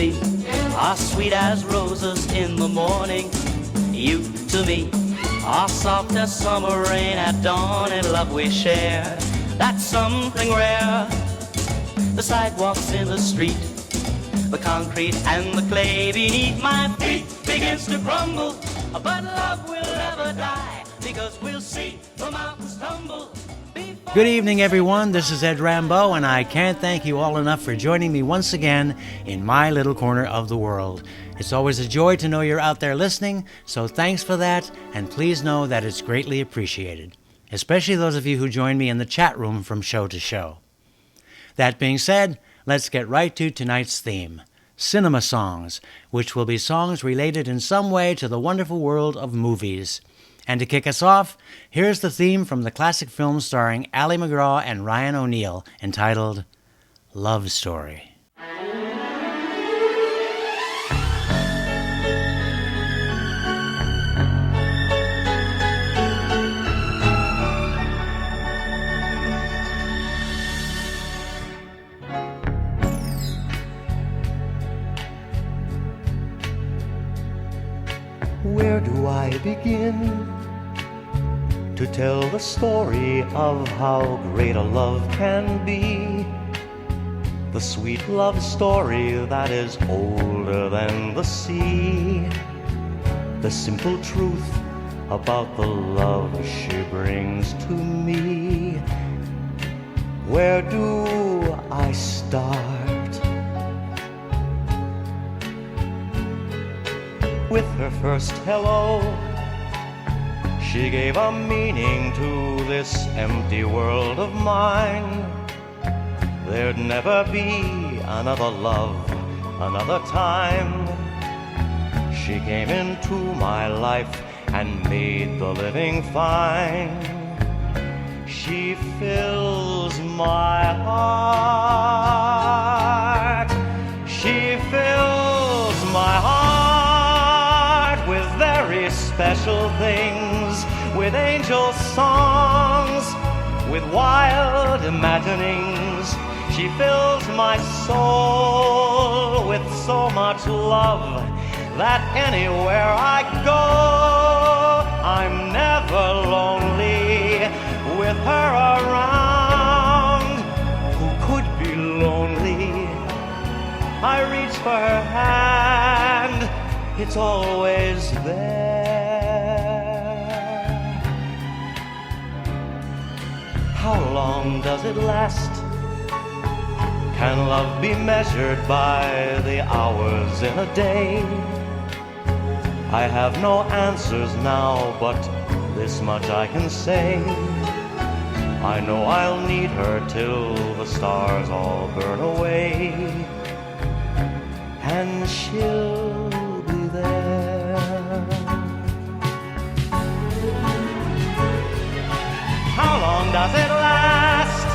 me are sweet as roses in the morning. You to me are soft as summer rain at dawn, and love we share, that's something rare. The sidewalks in the street, the concrete and the clay beneath my feet begins to crumble, but love will never die, because we'll see the mountains tumble. Good evening, everyone. This is Ed Rambeau, and I can't thank you all enough for joining me once again in my little corner of the world. It's always a joy to know you're out there listening, so thanks for that, and please know that it's greatly appreciated, especially those of you who join me in the chat room from show to show. That being said, let's get right to tonight's theme, cinema songs, which will be songs related in some way to the wonderful world of movies. And to kick us off, here's the theme from the classic film starring Ali MacGraw and Ryan O'Neal, entitled Love Story. Where do I begin to tell the story of how great a love can be? The sweet love story that is older than the sea. The simple truth about the love she brings to me. Where do I start? With her first hello, she gave a meaning to this empty world of mine. There'd never be another love, another time. She came into my life and made the living fine. She fills my heart. She fills my heart with very special things, with angel songs, with wild imaginings. She fills my soul with so much love that anywhere I go, I'm never lonely with her around. Who could be lonely? I reach for her hand, it's always there. How long does it last? Can love be measured by the hours in a day? I have no answers now, but this much I can say. I know I'll need her till the stars all burn away, and she'll be there. How long does it last?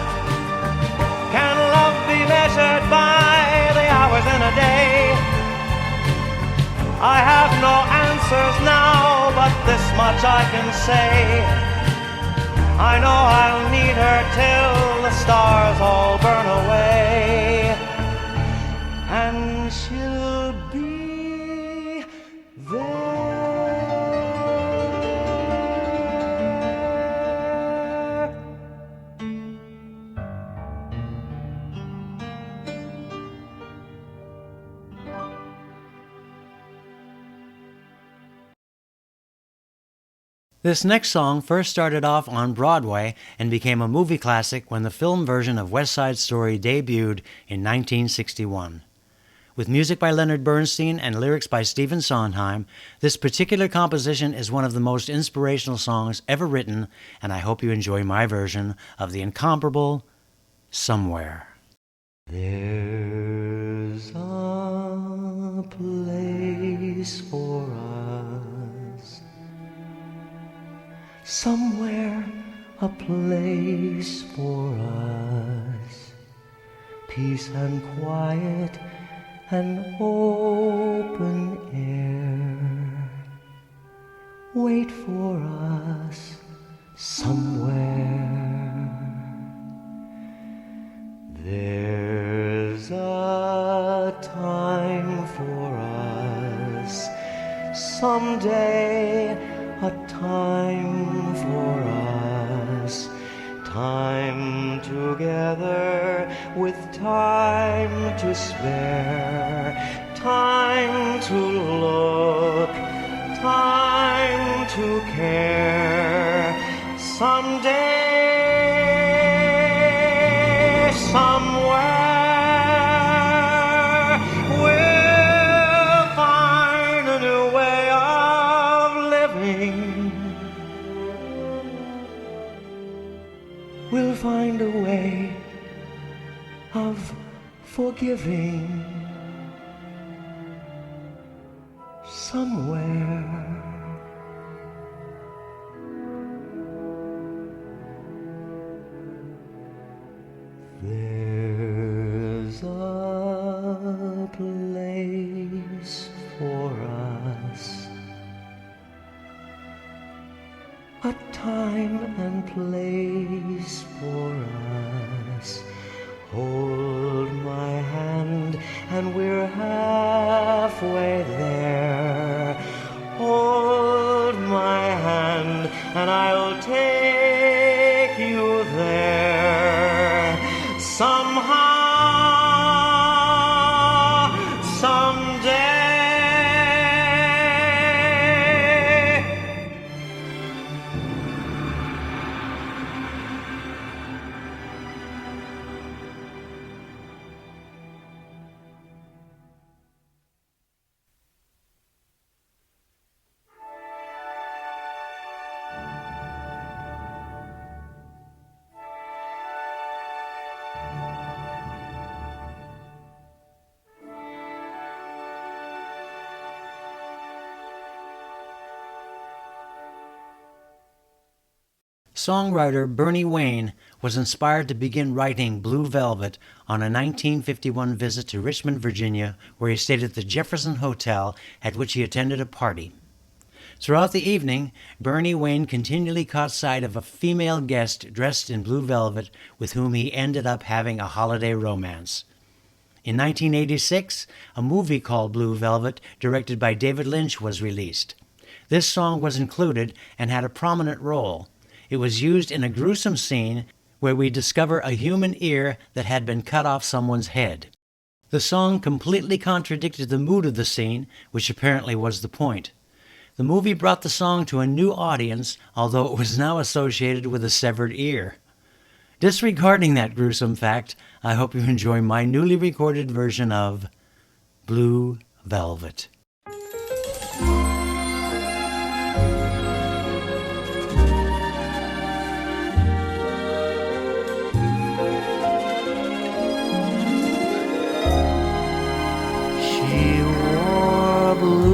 Can love be measured by the hours in a day? I have no answers now, but this much I can say. I know I'll need her till the stars all burn away, and she'll be there. This next song first started off on Broadway and became a movie classic when the film version of West Side Story debuted in 1961. With music by Leonard Bernstein and lyrics by Stephen Sondheim, this particular composition is one of the most inspirational songs ever written, and I hope you enjoy my version of the incomparable Somewhere. There's a place for us, somewhere, a place for us, peace and quiet and open air. Wait for us somewhere. There's a time someday, a time for us, time together with time to spare, time to look, time to care. Someday, somewhere, we'll find a new way of living. We'll find a way of forgiving somewhere. There's a place for us, a time and place for us. Hold my hand and we're halfway there. Hold my hand and I'll take you there. Somehow, someday. Songwriter Bernie Wayne was inspired to begin writing Blue Velvet on a 1951 visit to Richmond, Virginia, where he stayed at the Jefferson Hotel, at which he attended a party. Throughout the evening, Bernie Wayne continually caught sight of a female guest dressed in blue velvet with whom he ended up having a holiday romance. In 1986, a movie called Blue Velvet, directed by David Lynch, was released. This song was included and had a prominent role. It was used in a gruesome scene where we discover a human ear that had been cut off someone's head. The song completely contradicted the mood of the scene, which apparently was the point. The movie brought the song to a new audience, although it was now associated with a severed ear. Disregarding that gruesome fact, I hope you enjoy my newly recorded version of Blue Velvet. She wore blue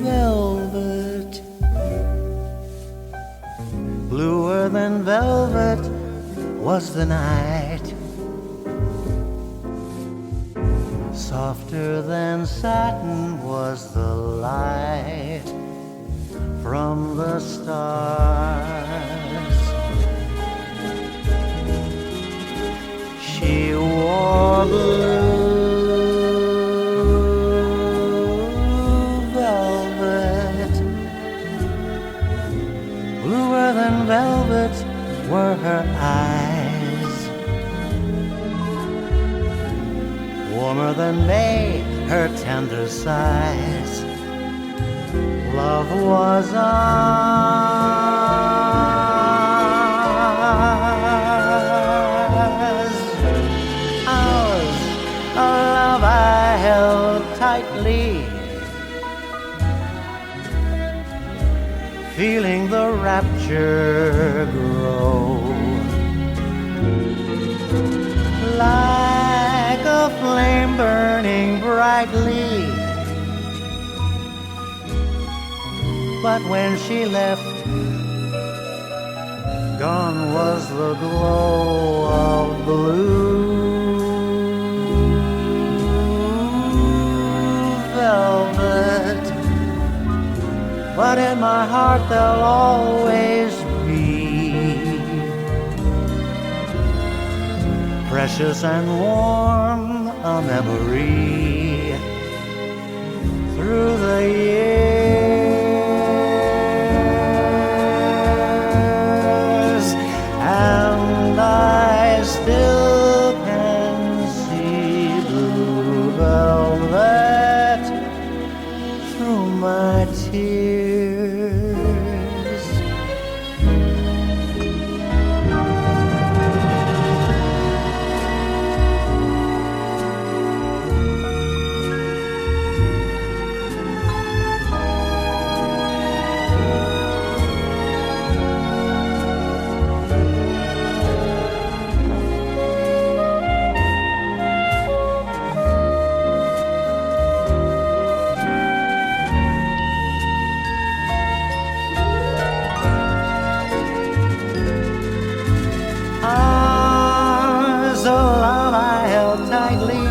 velvet, bluer than velvet was the night, softer than satin was the light from the stars. She wore blue velvet, bluer than velvet were her eyes, warmer than May her tender sighs. Love was ours, a love I held tightly, feeling the rapture grow. Like a flame burning brightly, but when she left, gone was the glow of blue velvet. But in my heart there'll always be, precious and warm, a memory through the years, and I still can see blue velvet through my tears. Arms of love I held tightly,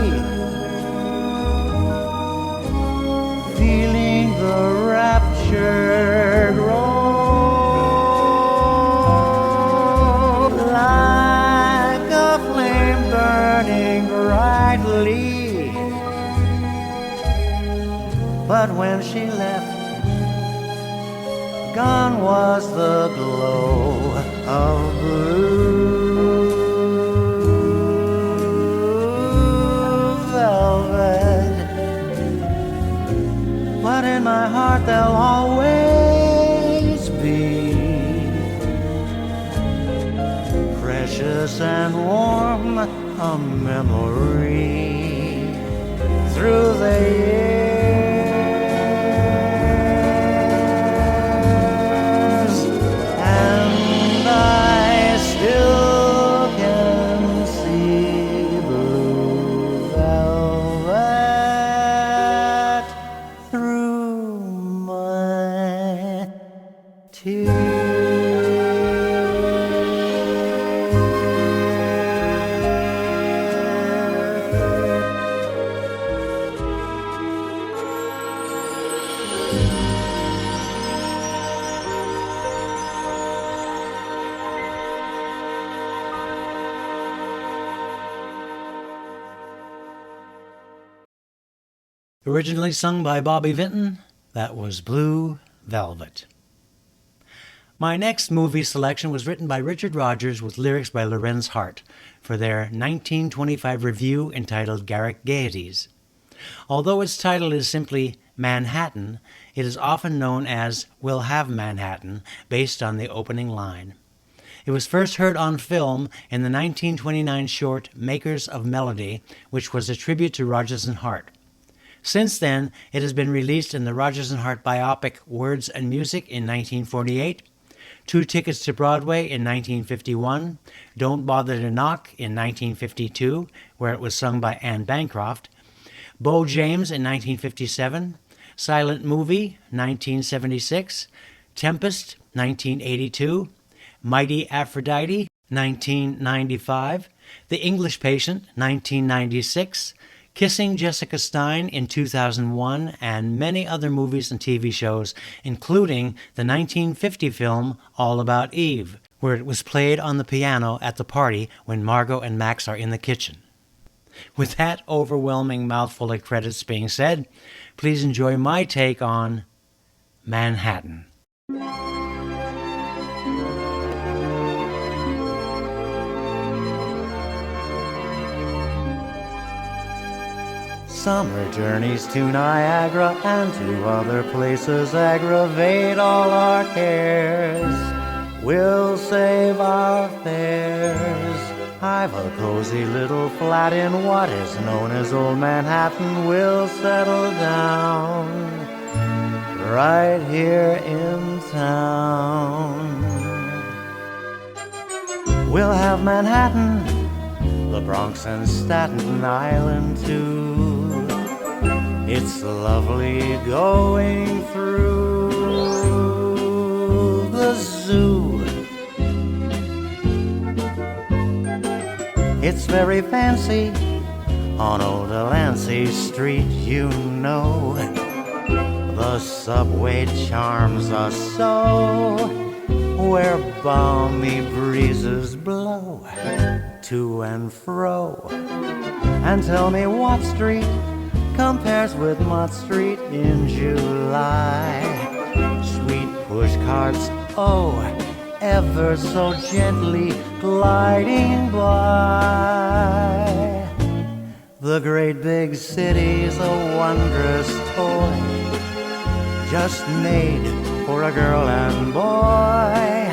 feeling the rapture grow like a flame burning brightly. But when she left, gone was the glow of blue velvet. But in my heart there'll always be precious and warm a memory through the years, and I still can see blue velvet through my tears. Originally sung by Bobby Vinton, that was Blue Velvet. My next movie selection was written by Richard Rodgers with lyrics by Lorenz Hart for their 1925 review entitled Garrick Gaieties. Although its title is simply Manhattan, it is often known as We'll Have Manhattan, based on the opening line. It was first heard on film in the 1929 short Makers of Melody, which was a tribute to Rodgers and Hart. Since then, it has been released in the Rodgers and Hart biopic Words and Music in 1948, Two Tickets to Broadway in 1951, Don't Bother to Knock in 1952, where it was sung by Anne Bancroft, Bo James in 1957, Silent Movie 1976, Tempest 1982, Mighty Aphrodite 1995, The English Patient 1996, Kissing Jessica Stein in 2001, and many other movies and TV shows, including the 1950 film All About Eve, where it was played on the piano at the party when Margot and Max are in the kitchen. With that overwhelming mouthful of credits being said, please enjoy my take on Manhattan. Summer journeys to Niagara and to other places aggravate all our cares. We'll save our fares. I've a cozy little flat in what is known as Old Manhattan. We'll settle down right here in town. We'll have Manhattan, the Bronx and Staten Island too. It's lovely going through the zoo. It's very fancy on old Delancey Street, you know. The subway charms us so, where balmy breezes blow to and fro. And tell me what street compares with Mott Street in July. Sweet push carts, oh, ever so gently gliding by. The great big city's a wondrous toy, just made for a girl and boy.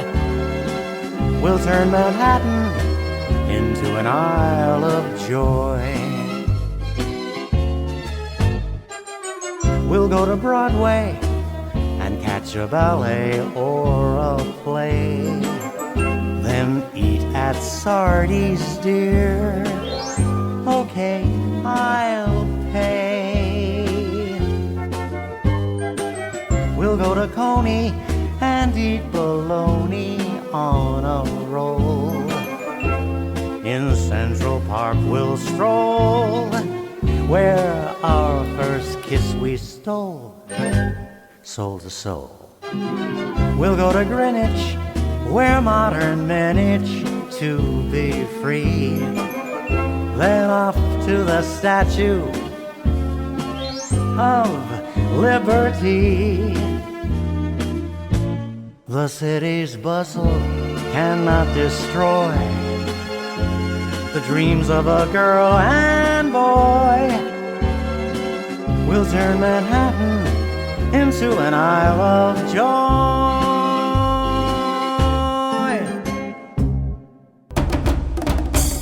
We'll turn Manhattan into an isle of joy. We'll go to Broadway and catch a ballet or a play, then eat at Sardi's, dear. Okay, I'll pay. We'll go to Coney and eat bologna on a roll. In Central Park we'll stroll, where our first kiss we stole, soul to soul. We'll go to Greenwich, where modern men itch to be free, then off to the Statue of Liberty. The city's bustle cannot destroy the dreams of a girl and boy. We'll turn Manhattan into an isle of joy.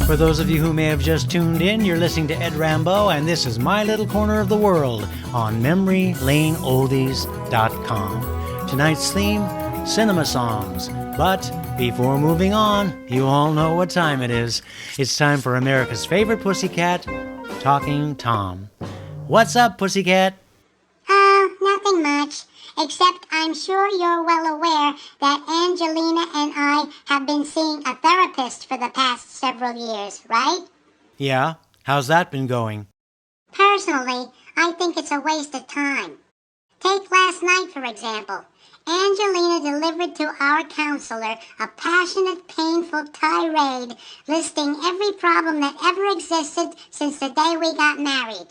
For those of you who may have just tuned in, you're listening to Ed Rambeau, and this is My Little Corner of the World on MemoryLaneOldies.com. Tonight's theme, cinema songs. But before moving on, you all know what time it is. It's time for America's favorite pussycat, Talking Tom. What's up, pussycat? Nothing much, except I'm sure you're well aware that Angelina and I have been seeing a therapist for the past several years, right? Yeah, how's that been going? Personally, I think it's a waste of time. Take last night, for example. Angelina delivered to our counselor a passionate, painful tirade listing every problem that ever existed since the day we got married.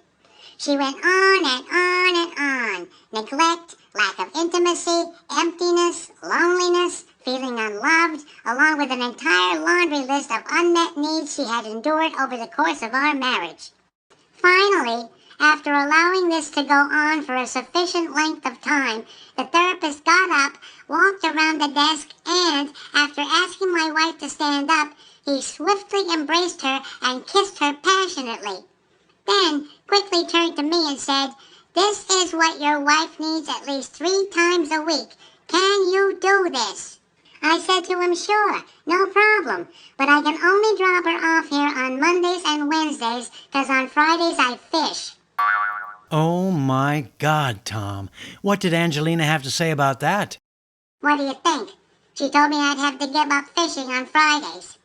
She went on and on and on. Neglect, lack of intimacy, emptiness, loneliness, feeling unloved, along with an entire laundry list of unmet needs she had endured over the course of our marriage. Finally, after allowing this to go on for a sufficient length of time, the therapist got up, walked around the desk, and, after asking my wife to stand up, he swiftly embraced her and kissed her passionately. Then quickly turned to me and said, "This is what your wife needs at least 3 times a week. Can you do this?" I said to him, "Sure, no problem, but I can only drop her off here on Mondays and Wednesdays, 'cause on Fridays I fish." Oh my God, Tom. What did Angelina have to say about that? What do you think? She told me I'd have to give up fishing on Fridays.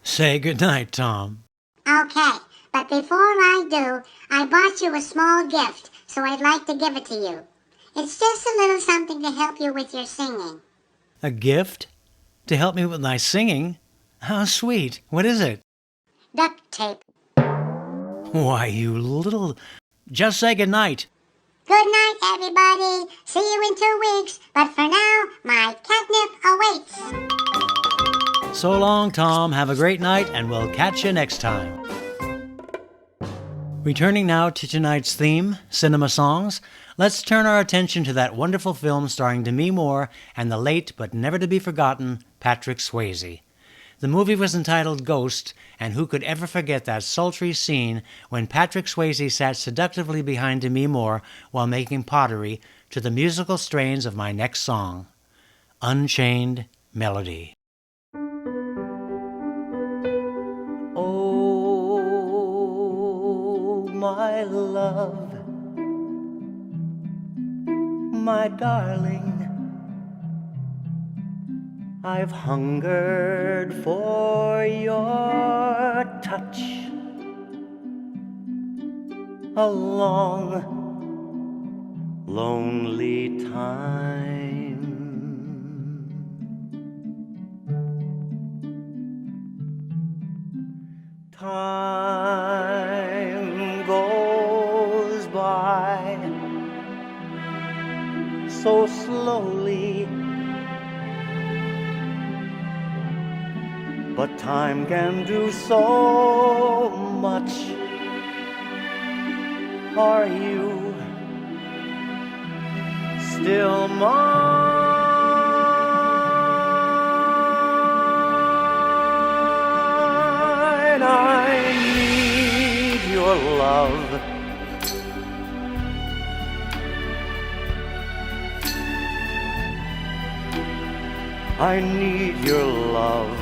Say goodnight, Tom. Okay, but before I do, I bought you a small gift, so I'd like to give it to you. It's just a little something to help you with your singing. A gift? To help me with my singing? How sweet. What is it? Duct tape. Why, you little... Just say goodnight. Good night, everybody. See you in 2 weeks, but for now, my catnip awaits. So long, Tom. Have a great night, and we'll catch you next time. Returning now to tonight's theme, cinema songs, let's turn our attention to that wonderful film starring Demi Moore and the late but never to be forgotten Patrick Swayze. The movie was entitled Ghost, and who could ever forget that sultry scene when Patrick Swayze sat seductively behind Demi Moore while making pottery to the musical strains of my next song, Unchained Melody. Oh, my love, my darling, I've hungered for your touch a long, lonely time. Time goes so slowly. But time can do so much. Are you still mine? I need your love. I need your love.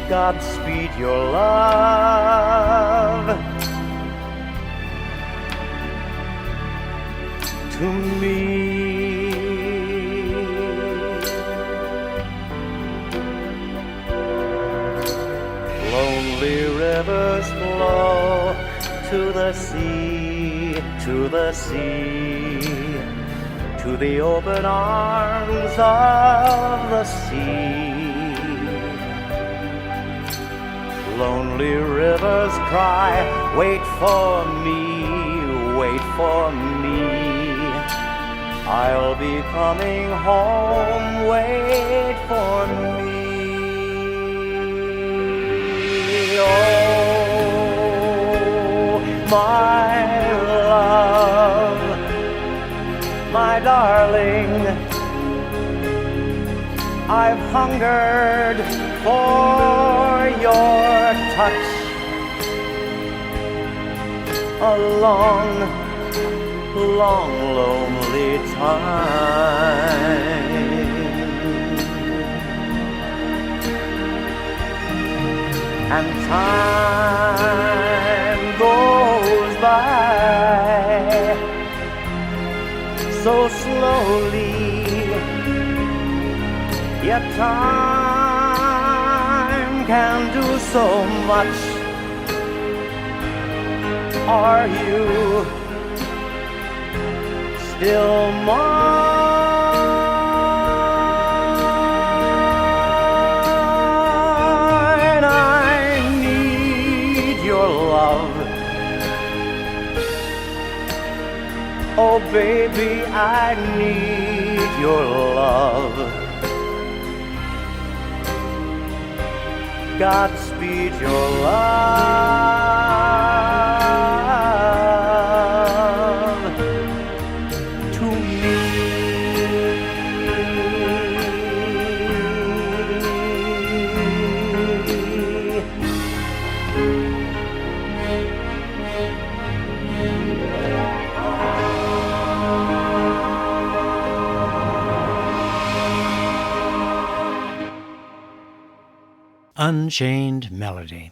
Godspeed your love to me. Lonely rivers flow to the sea, to the sea, to the open arms of the sea. Lonely rivers cry, wait for me, wait for me. I'll be coming home, wait for me. Oh, my love, my darling, I've hungered for your touch a long, long, lonely time. And time goes by so slowly, yet time can do so much. Are you still mine? I need your love. Oh baby, I need your love. Godspeed your love to me. Unchained Melody.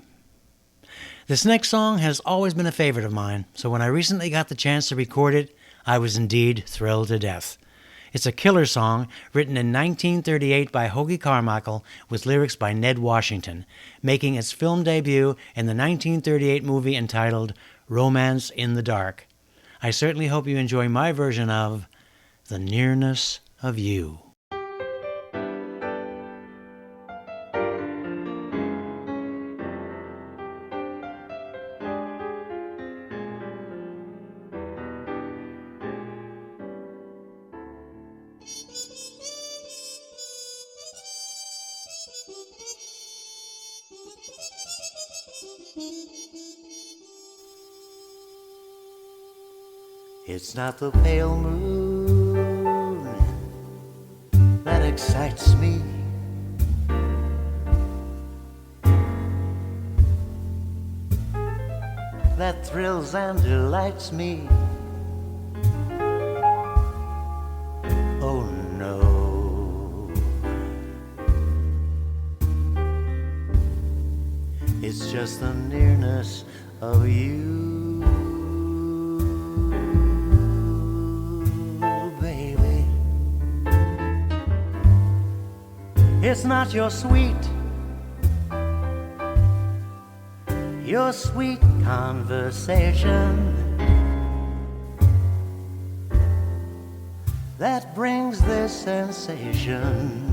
This next song has always been a favorite of mine, so when I recently got the chance to record it, I was indeed thrilled to death. It's a killer song written in 1938 by Hoagy Carmichael with lyrics by Ned Washington, making its film debut in the 1938 movie entitled Romance in the Dark. I certainly hope you enjoy my version of The Nearness of You. It's not the pale moon that excites me. That thrills and delights me. Oh no. It's just the nearness of you. It's not your sweet conversation that brings this sensation.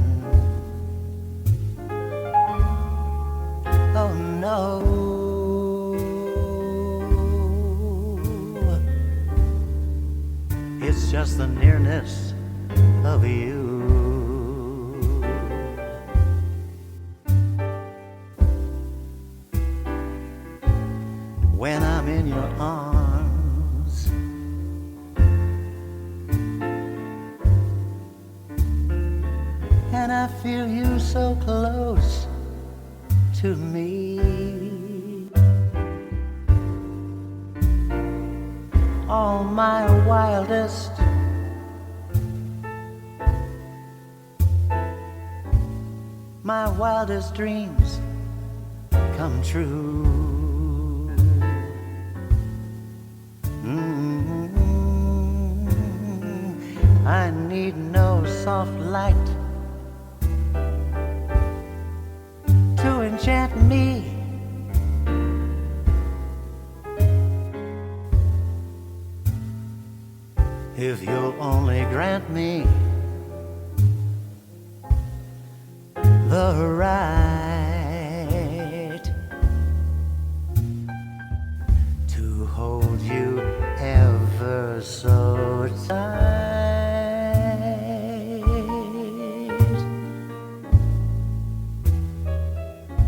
Oh no. It's just the nearness of you. When I'm in your arms, and I feel you so close to me, all my wildest dreams come true. I need no soft light to enchant me. If you'll only grant me the right to hold you ever so tight,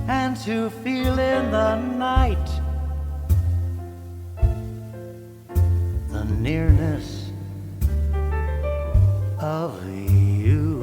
and to feel in the night the nearness of you.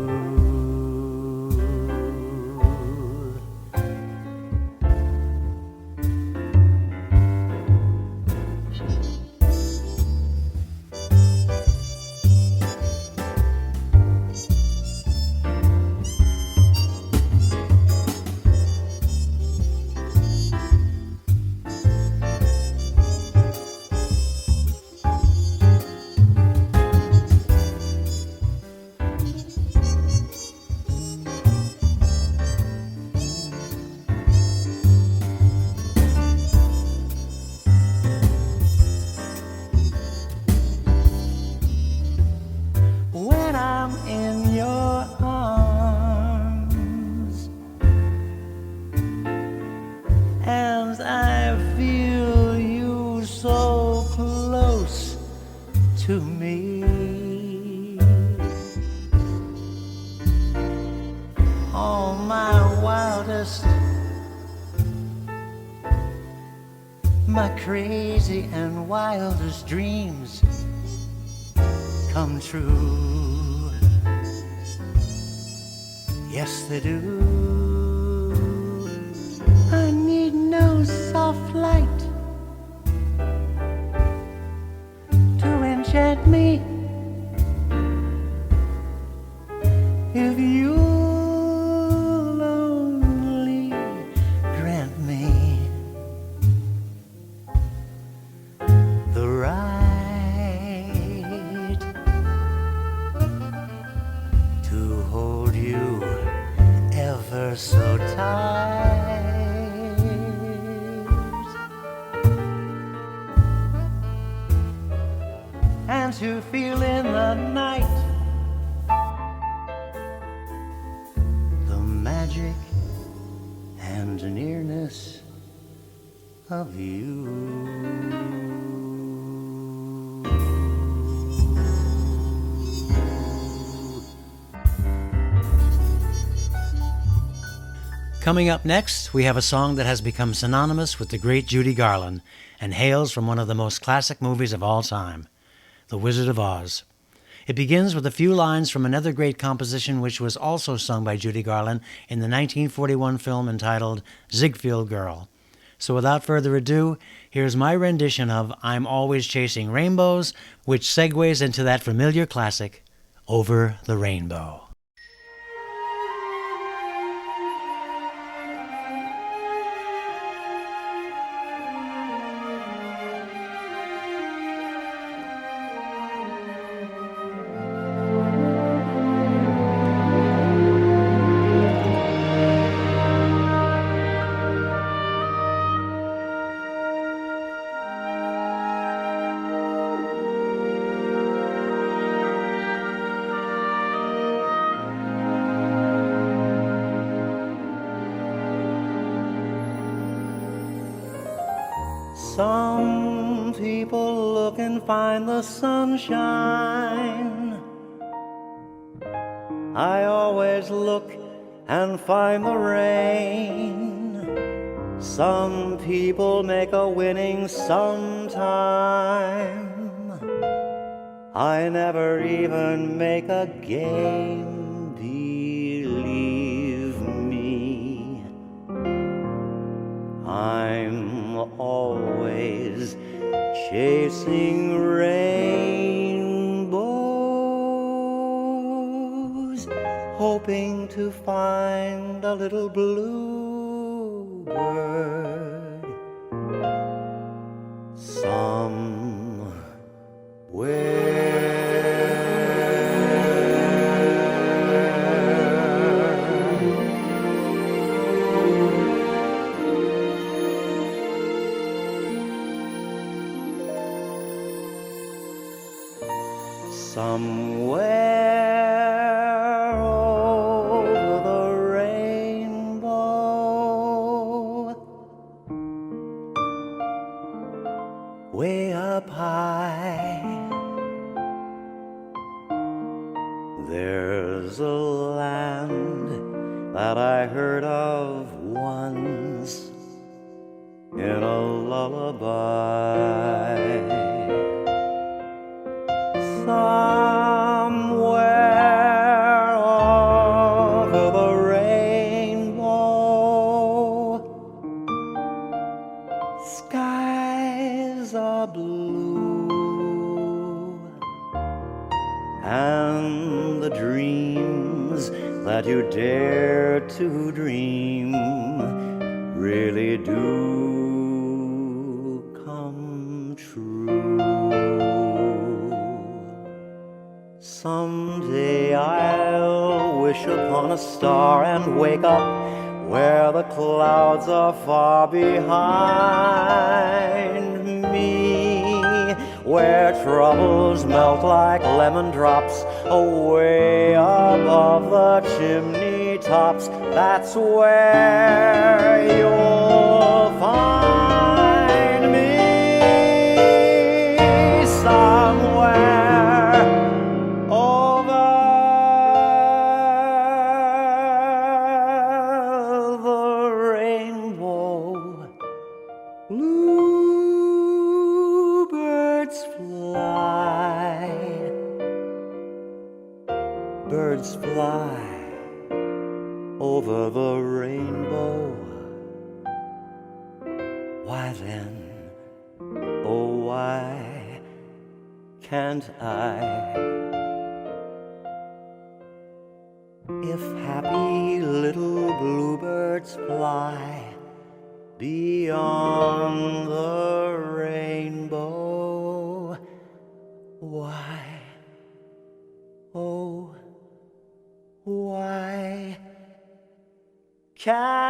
When I'm in your arms, and I feel you so close to me, all my wildest, my crazy and wildest dreams come true. Yes, they do. I need no soft light to enchant me. If you'll only grant me the right to hold you ever so tight, and to feel in the night the magic and nearness of you. Coming up next, we have a song that has become synonymous with the great Judy Garland and hails from one of the most classic movies of all time, The Wizard of Oz. It begins with a few lines from another great composition which was also sung by Judy Garland in the 1941 film entitled Ziegfeld Girl. So without further ado, here's my rendition of I'm Always Chasing Rainbows, which segues into that familiar classic, Over the Rainbow. Some people look look and find the sunshine. I always look and find the rain. Some people make a winning sometime. I never even make a game, believe me. I'm always chasing rainbows, hoping to find a little bluebird somewhere over the rainbow, way up high. There's a land that I heard of once in a lullaby. Somewhere over the rainbow, skies are blue, and the dreams that you dare to dream really do come true. Someday I'll wish upon a star and wake up where the clouds are far behind me, where troubles melt like lemon drops away above the chimney tops. That's where you'll find me, somewhere over the rainbow. Bluebirds fly, birds fly over the rainbow. Why then, oh why can't I? If happy little bluebirds fly beyond the rainbow, why, oh, why can't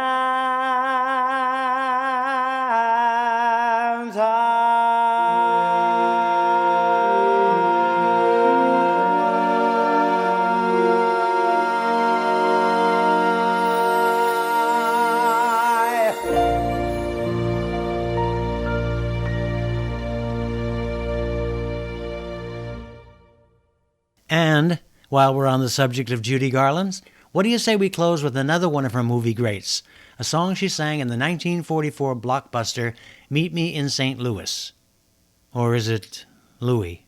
And while we're on the subject of Judy Garland, what do you say we close with another one of her movie greats, a song she sang in the 1944 blockbuster Meet Me in St. Louis? Or is it Louis?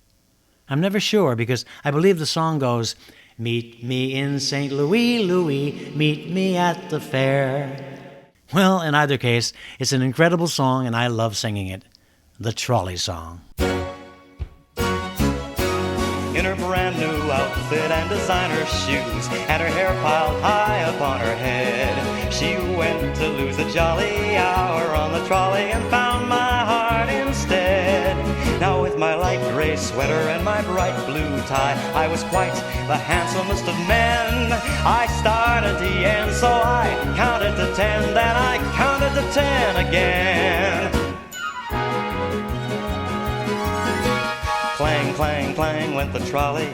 I'm never sure, because I believe the song goes, meet me in St. Louis, Louis, meet me at the fair. Well, in either case, it's an incredible song and I love singing it. The Trolley Song. In her brand new outfit and designer shoes, and her hair piled high upon her head, she went to lose a jolly hour on the trolley and found my heart instead. Now with my light gray sweater and my bright blue tie, I was quite the handsomest of men. I started to end, so I counted to 10, then I counted to 10 again. Clang, clang, clang went the trolley.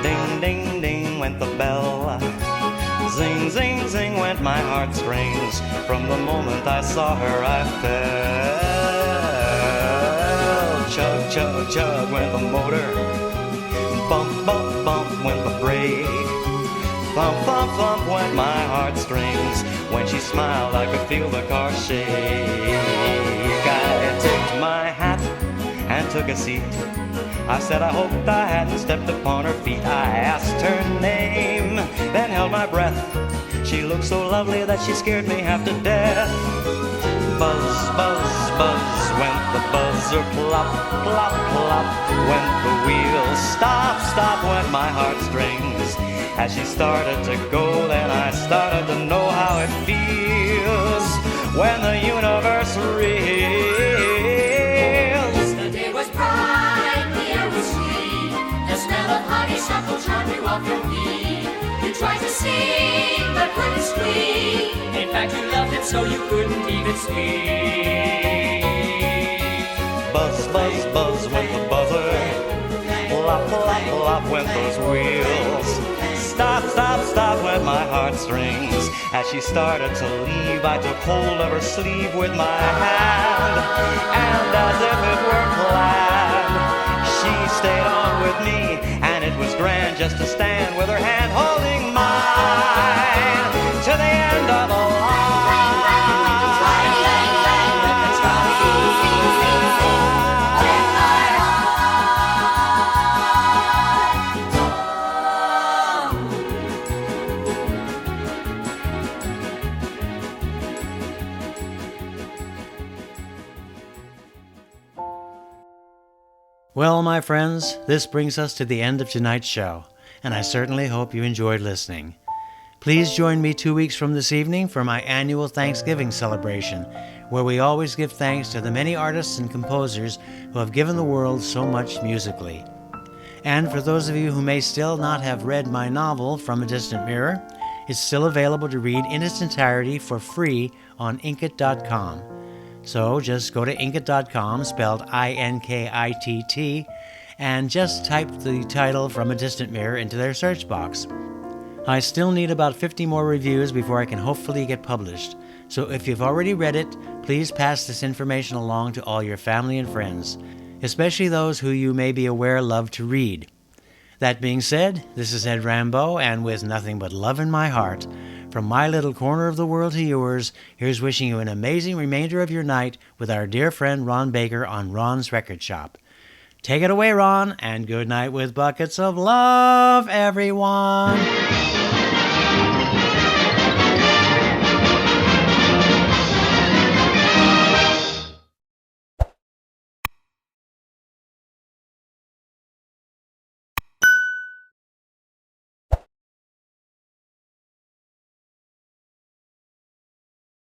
Ding, ding, ding went the bell. Zing, zing, zing went my heartstrings. From the moment I saw her I fell Chug, chug, chug went the motor. Bump, bump, bump went the brake. Thump, thump, thump went my heartstrings. When she smiled, I could feel the car shake. I tipped my hat and took a seat. I said I hoped I hadn't stepped upon her feet. I asked her name, then held my breath. She looked so lovely that she scared me half to death. Buzz, buzz, buzz went the buzzer. Plop, plop, plop went the wheels. Stop, stop went my heartstrings. As she started to go, then I started to know how it feels when the universe reels. The day was bright, the air was sweet. The smell of honeysuckle charmed you off your feet. You tried to sing, but couldn't speak. In fact, you loved it so you couldn't even speak. Buzz, buzz, buzz went the buzzer. Plop, plop, plop went those wheels. Stop, stop, stop went my heartstrings. As she started to leave, I took hold of her sleeve with my hand, and as if it were planned, she stayed on with me, and it was grand just to stand with her hand holding mine to the end of the line. Well, my friends, this brings us to the end of tonight's show, and I certainly hope you enjoyed listening. Please join me 2 weeks from this evening for my annual Thanksgiving celebration, where we always give thanks to the many artists and composers who have given the world so much musically. And for those of you who may still not have read my novel, From a Distant Mirror, it's still available to read in its entirety for free on Inkit.com. So just go to Inkit.com, spelled I-N-K-I-T-T, and just type the title From a Distant Mirror into their search box. I still need about 50 more reviews before I can hopefully get published. So if you've already read it, please pass this information along to all your family and friends, especially those who you may be aware love to read. That being said, this is Ed Rambeau, and with nothing but love in my heart, from my little corner of the world to yours, here's wishing you an amazing remainder of your night with our dear friend Ron Baker on Ron's Record Shop. Take it away, Ron, and good night with buckets of love, everyone.